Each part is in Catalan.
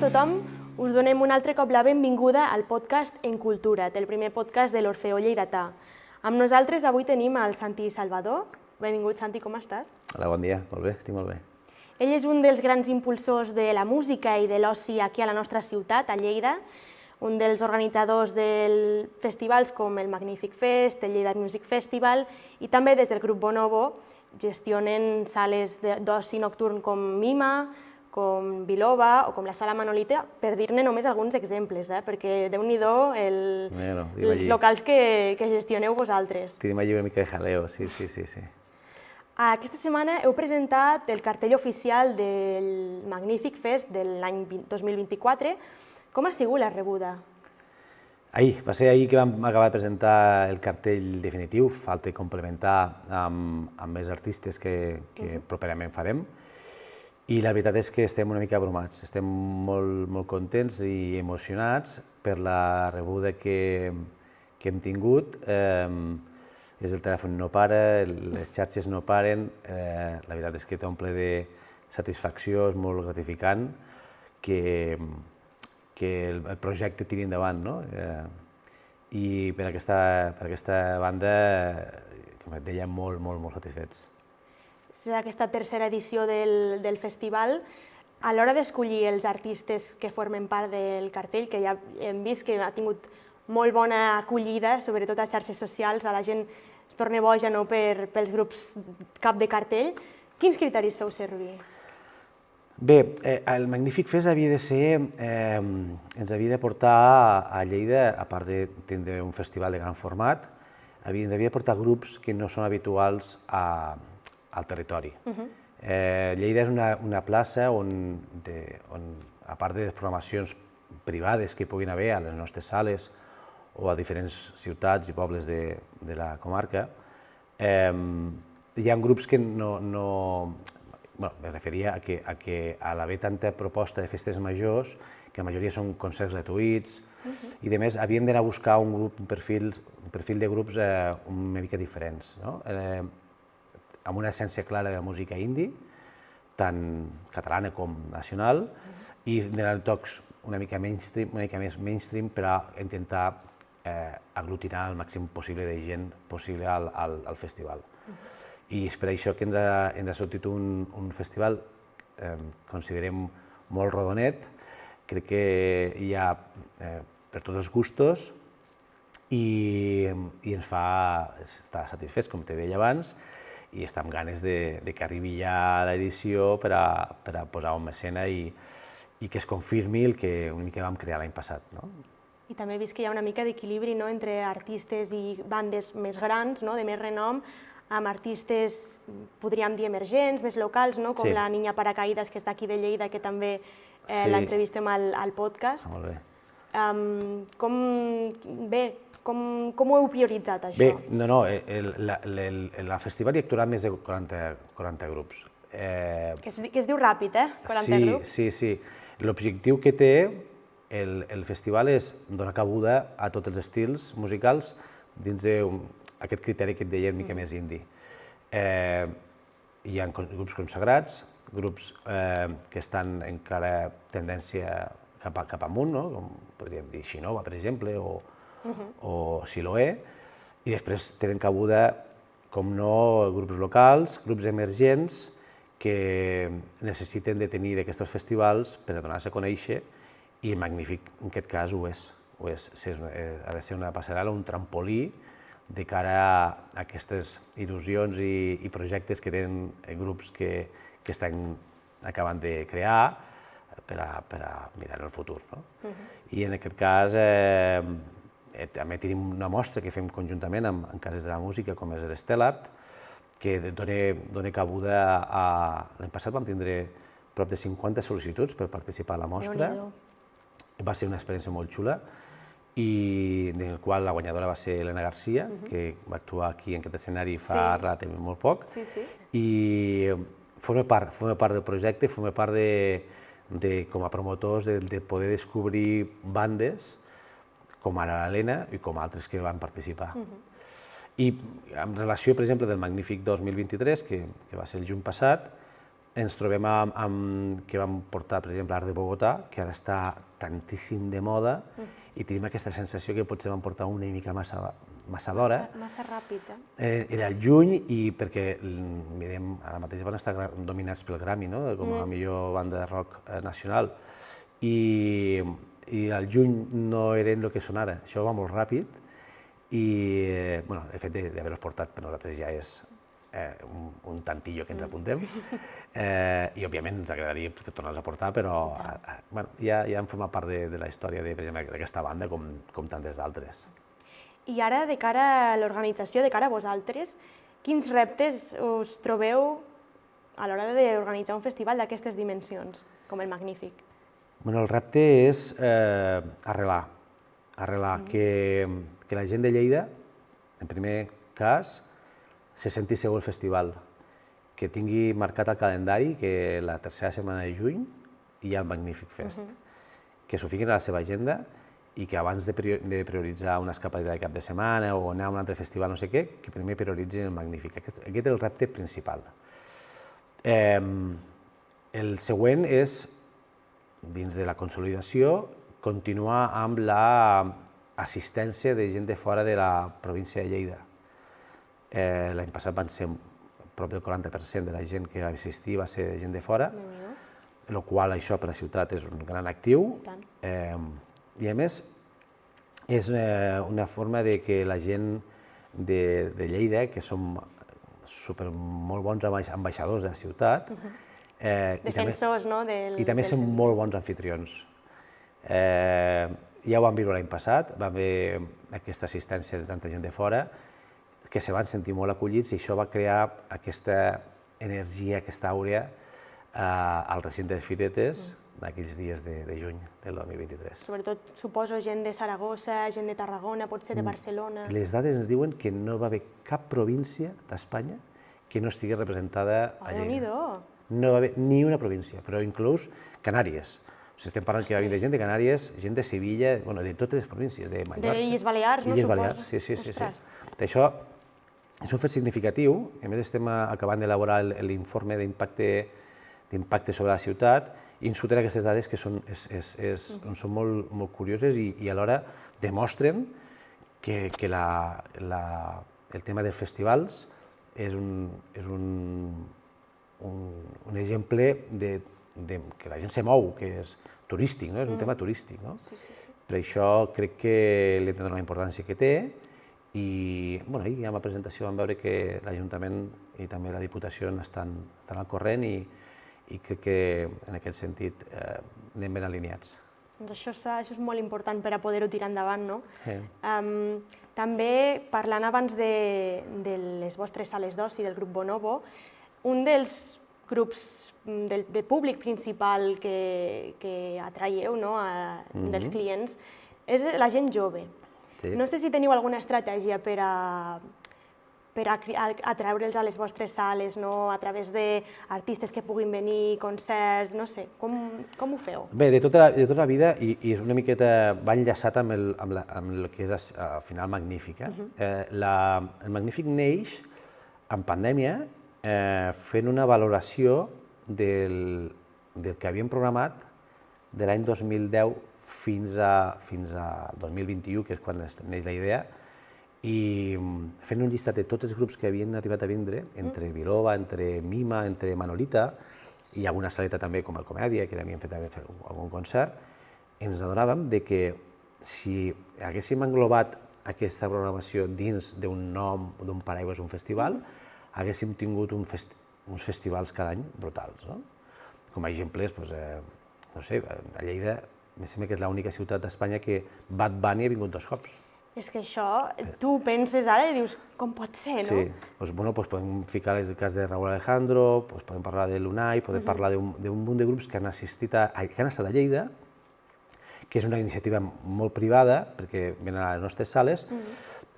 tothom, us donem un altre cop la benvinguda al podcast En Cultura, el primer podcast de l'Orfeó Lleidatà. Amb nosaltres avui tenim el Santi Salvador. Benvingut, Santi, com estàs? Hola, bon dia. Molt bé, estic molt bé. Ell és un dels grans impulsors de la música i de l'oci aquí a la nostra ciutat, a Lleida, un dels organitzadors de festivals com el Magnífic Fest, el Lleida Music Festival, i també des del grup Bonobo gestionen sales d'oci nocturn com Mima, com Biloba o com la Sala Manolita, per dir-ne només alguns exemples, perquè déu-n'hi-do els locals que gestioneu vosaltres. Tenim allí una mica de jaleo, sí. Aquesta setmana heu presentat el cartell oficial del Magnífic Fest de l'any 2024. Com ha sigut la rebuda? Va ser ahir que vam acabar de presentar el cartell definitiu. Falta complementar amb més artistes que properament farem. I la veritat és que estem una mica abrumats. Estem molt contents i emocionats per la rebuda que hem tingut. El telèfon no para, les xarxes no paren. La veritat és que t'omple de satisfacció, és molt gratificant que el projecte tiri endavant. I per aquesta banda, com et deia, molt satisfets. És aquesta tercera edició del festival. A l'hora d'escollir els artistes que formen part del cartell, que ja hem vist que ha tingut molt bona acollida, sobretot a xarxes socials, a la gent es torna boja pels grups cap de cartell, quins criteris feu servir? Bé, el Magnífic Fest ens havia de portar a Lleida, a part de tindre un festival de gran format, ens havia de portar grups que no són habituals al territori. Lleida és una plaça on, a part de les programacions privades que hi puguin haver a les nostres sales o a diferents ciutats i pobles de la comarca, hi ha grups que me referia a que a l'haver tanta proposta de festes majors, que la majoria són concerts gratuïts, i a més havíem d'anar a buscar un perfil de grups una mica diferents, amb una essència clara de la música indie, tant catalana com nacional, i donant tocs una mica més mainstream per a intentar aglutinar el màxim possible de gent possible al festival. I és per això que ens ha sortit un festival, considerem, molt rodonet. Crec que hi ha per tots els gustos i ens fa estar satisfets, com te deia abans, i estar amb ganes que arribi ja l'edició per a posar en escena i que es confirmi el que una mica vam crear l'any passat. I també he vist que hi ha una mica d'equilibri entre artistes i bandes més grans, de més renom, amb artistes, podríem dir, emergents, més locals, com la Niña Paracaídas, que està aquí de Lleida, que també l'entrevistem al podcast. Molt bé. Com ho heu prioritzat, això? Bé, al festival hi actuaran més de 40 grups. Que es diu ràpid, 40 grups? Sí. L'objectiu que té el festival és donar cabuda a tots els estils musicals dins d'aquest criteri que et deia una mica més indie. Hi ha grups consagrats, grups que estan en clara tendència cap amunt, com podríem dir Xinova, per exemple, o Siloé, i després tenen cabuda, com no, grups locals, grups emergents que necessiten de tenir d'aquests festivals per a donar-se a conèixer, i Magnífic, en aquest cas, ho és. Ha de ser una passarel·la, un trampolí de cara a aquestes il·lusions i projectes que tenen grups que estan acabant de crear per a mirar el futur. I en aquest cas també tenim una mostra que fem conjuntament amb cases de la música, com és l'Stellart, que dona cabuda a... L'any passat vam tindre prop de 50 sol·licituds per participar a la mostra. Va ser una experiència molt xula, i en la qual la guanyadora va ser Elena Garcia, que va actuar aquí en aquest escenari fa relativament molt poc. I forma part del projecte, forma part com a promotors de poder descobrir bandes com ara l'Helena i com altres que van participar. I en relació, per exemple, del Magnífic 2023, que va ser el juny passat, ens trobem que vam portar, per exemple, Art de Bogotà, que ara està tantíssim de moda, i tenim aquesta sensació que potser vam portar una mica massa d'hora. Massa ràpid, Era el juny, i perquè, mirem, ara mateix van estar dominats pel Grammy, no?, com a millor banda de rock nacional, i al juny no eren el que són ara. Això va molt ràpid, i el fet d'haver-los portat per nosaltres ja és un tantillo que ens apuntem, i òbviament ens agradaria tornar-los a portar, però ja han format part de la història d'aquesta banda com tantes d'altres. I ara, de cara a l'organització, de cara a vosaltres, quins reptes us trobeu a l'hora d'organitzar un festival d'aquestes dimensions, com el Magnífic? El repte és arrelar, que la gent de Lleida, en primer cas, se senti segur al festival, que tingui marcat al calendari que la tercera setmana de juny hi ha el Magnífic Fest, que s'ho fiquin a la seva agenda i que abans de prioritzar una escapadeta de cap de setmana o anar a un altre festival, no sé què, que primer prioritzin el Magnífic. Aquest és el repte principal. El següent és, dins de la consolidació, continuar amb l'assistència de gent de fora de la província de Lleida. L'any passat van ser prop del 40% de la gent que va assistir va ser gent de fora, el qual això per a la ciutat és un gran actiu, i a més és una forma de que la gent de Lleida, que som molt bons ambaixadors de la ciutat, defensors, no? I també som molt bons anfitrions. Ja ho vam viure l'any passat, va haver aquesta assistència de tanta gent de fora, que se van sentir molt acollits, i això va crear aquesta energia, aquesta àurea al recinte de les Firetes d'aquells dies de juny del 2023. Sobretot, suposo, gent de Saragossa, gent de Tarragona, potser de Barcelona... Les dades ens diuen que no va haver cap província d'Espanya que no estigui representada a Lleida. Déu-n'hi-do! No va haver ni una província, però inclús Canàries. Estem parlant que va venir gent de Canàries, gent de Sevilla, de totes les províncies, de Mallorca. D'Illes Balears, no, suposo? Illes Balears, sí. Això és un fet significatiu, a més estem acabant d'elaborar l'informe d'impacte sobre la ciutat, i ens surten aquestes dades que són molt curioses i alhora demostren que el tema dels festivals és un exemple que la gent se mou, que és turístic, és un tema turístic. Per això crec que li hem de donar la importància que té, i ahir amb la presentació vam veure que l'Ajuntament i també la Diputació estan al corrent, i crec que en aquest sentit anem ben alineats. Doncs això és molt important per a poder-ho tirar endavant, no? També, parlant abans de les vostres sales d'oci del grup Bonobo, un dels grups de públic principal que atraieu dels clients és la gent jove. No sé si teniu alguna estratègia per atraure'ls a les vostres sales, a través d'artistes que puguin venir, concerts, no sé, com ho feu? Bé, de tota la vida, i és una miqueta, va enllaçat amb el que és al final Magnífic. El Magnífic neix en pandèmia fent una valoració del que havíem programat de l'any 2010 fins a 2021, que és quan neix la idea, i fent un llistat de tots els grups que havien arribat a vindre, entre Biloba, entre Mima, entre Manolita, i alguna saleta també com el Comèdia, que havien fet algun concert, ens adonàvem que si haguéssim englobat aquesta programació dins d'un nom, d'un paraigua, un festival, haguéssim tingut uns festivals cada any brutals. Com a exemples, no sé, a Lleida em sembla que és l'única ciutat d'Espanya que Bad Bunny ha vingut 2 cops. És que això, tu penses ara i dius, com pot ser, no? Sí, podem ficar el cas de Raúl Alejandro, podem parlar de l'Unai, podem parlar d'un munt de grups que han estat a Lleida, que és una iniciativa molt privada, perquè venen a les nostres sales,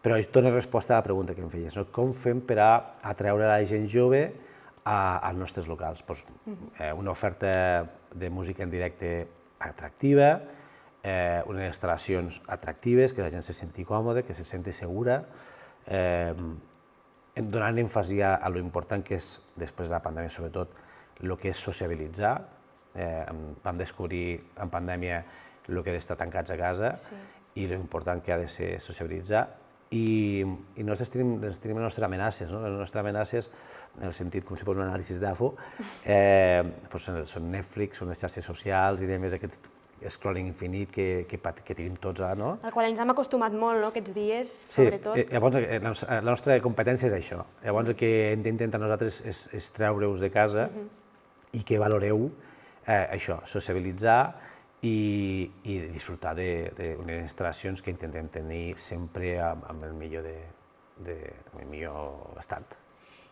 però dona resposta a la pregunta que em feies, com fem per atreure la gent jove als nostres locals? Una oferta de música en directe atractiva, unes instal·lacions atractives, que la gent se senti còmoda, que se senti segura, donant èmfasi a lo important que és, després de la pandèmia sobretot, el que és sociabilitzar. Vam descobrir en pandèmia el que és estar tancats a casa i l'important que ha de ser sociabilitzar. I nosaltres tenim les nostres amenaces, no? Les nostres amenaces, en el sentit com si fos un anàlisi d'AFO, són Netflix, són les xarxes socials i més aquest scrolling infinit que tenim tots ara, no? Al qual ens hem acostumat molt, no?, aquests dies, sobretot. Sí, llavors la nostra competència és això. Llavors el que hem d'intentar nosaltres és treure-us de casa i que valoreu això, sociabilitzar i disfrutar d'unes instal·lacions que intentem tenir sempre amb el millor estat.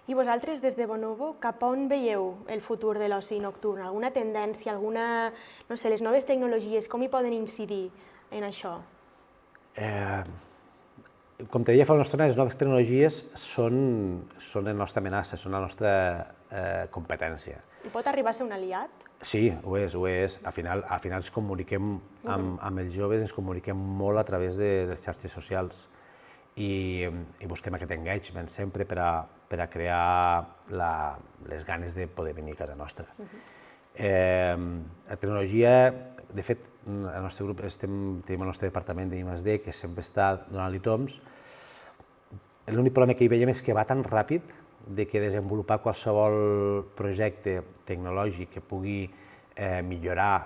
I vosaltres, des de Bonobo, cap a on veieu el futur de l'oci nocturn? Alguna tendència, no sé, les noves tecnologies, com hi poden incidir en això? Com te deia fa una estona, les noves tecnologies són la nostra amenaça, són la nostra competència. I pot arribar a ser un aliat? Sí, ho és. Al final ens comuniquem amb els joves, ens comuniquem molt a través de les xarxes socials i busquem aquest engagement sempre per a crear les ganes de poder venir a casa nostra. La tecnologia, de fet, al nostre grup tenim el nostre departament d'I+D que sempre està donant-li toms. L'únic problema que hi veiem és que va tan ràpid que desenvolupar qualsevol projecte tecnològic que pugui millorar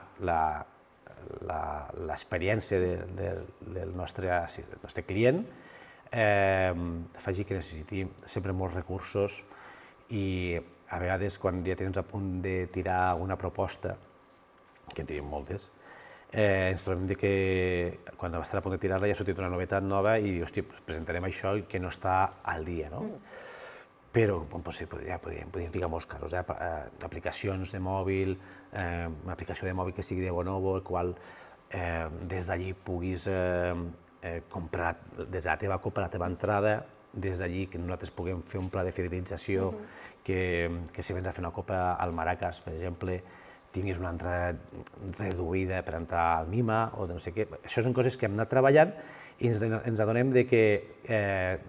l'experiència del nostre client faci que necessiti sempre molts recursos i a vegades quan ja tens a punt de tirar una proposta, que en tenim moltes, ens trobem que quan vas estar a punt de tirar-la ja ha sortit una novetat nova i dius, hosti, presentarem això que no està al dia, no? Però podríem ficar molts casos, aplicacions de mòbil, una aplicació de mòbil que sigui de Bonobo, el qual des d'allí puguis comprar des de la teva copa, la teva entrada, des d'allí que nosaltres puguem fer un pla de fidelització, que si vens a fer una copa al Maracas, per exemple, tinguis una entrada reduïda per entrar al Mima o no sé què. Això són coses que hem anat treballant i ens adonem que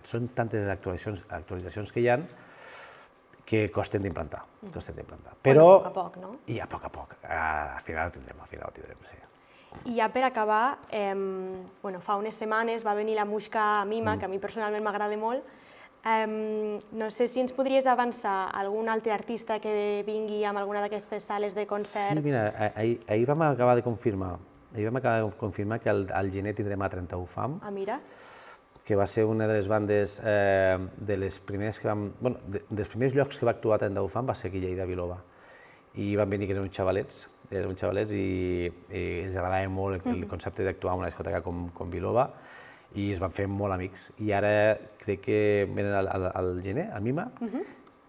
són tantes actualitzacions que hi ha que costen d'implantar. Però a poc a poc, no? I a poc a poc. Al final ho tindrem, sí. I ja per acabar, fa unes setmanes va venir la Muixca a Mima, que a mi personalment m'agrada molt. No sé si ens podries avançar algun altre artista que vingui amb alguna d'aquestes sales de concert. Sí, mira, ahir vam acabar de confirmar que al gener tindrem A31 Fam. Ah, mira. Que va ser una de les bandes dels primers llocs que va actuar a 31 Fam va ser aquí a Lleida, a Biloba. I van venir que eren uns xavalets i ens agradava molt el concepte d'actuar en una discoteca com Biloba i es van fer molt amics. I ara crec que venen al gener, a Mima,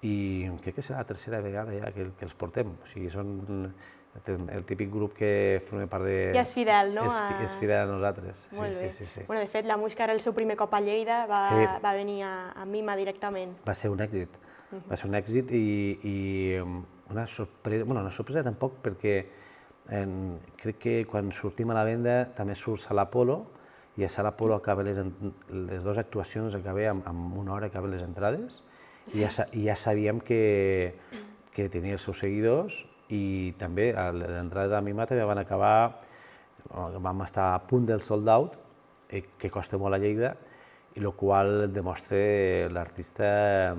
i crec que serà la tercera vegada ja que els portem. O sigui, són el típic grup que forma part de... Ja és fidel, no? És fidel a nosaltres. Molt bé. De fet, la Muixca era el seu primer cop a Lleida, va venir a Mima directament. Va ser un èxit. Va ser un èxit i una sorpresa tampoc, perquè crec que quan sortim a la venda també surt Sala Polo i a Sala Polo les dues actuacions acaben amb una hora acaben les entrades i ja sabíem que tenia els seus seguidors i també les entrades a Mima també van acabar, vam estar a punt del sold out, que costa molt a Lleida, i el qual demostra l'artista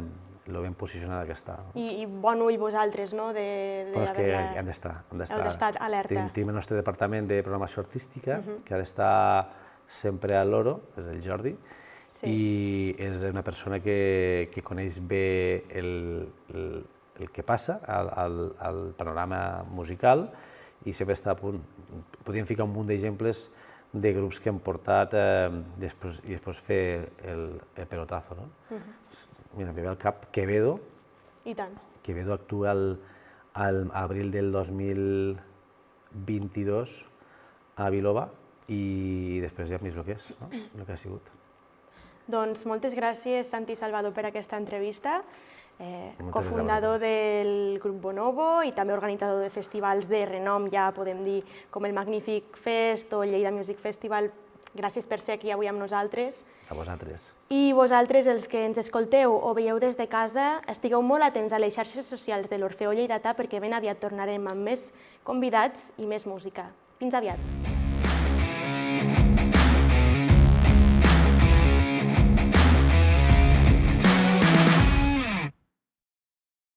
lo ben posicionada que està. I bon ull vosaltres, no? És que hem d'estar. Heu d'estar alerta. Tenim el nostre departament de programació artística, que ha d'estar sempre a l'oro, és el Jordi, i és una persona que coneix bé el que passa al panorama musical i sempre està a punt. Podríem ficar un munt d'exemples de grups que han portat i després fer el pelotazo, no? Mira, em ve al cap Quevedo. I tant. Quevedo actua al abril del 2022 a Biloba i després ja hem vist el que és, el que ha sigut. Doncs moltes gràcies, Santi Salvador, per aquesta entrevista. Cofundador del grup Bonobo i també organitzador de festivals de renom, ja podem dir, com el Magnific Fest o el Lleida Music Festival. Gràcies per ser aquí avui amb nosaltres. A vosaltres. I vosaltres, els que ens escolteu o veieu des de casa, estigueu molt atents a les xarxes socials de l'Orfeó Lleidatà perquè ben aviat tornarem amb més convidats i més música. Fins aviat!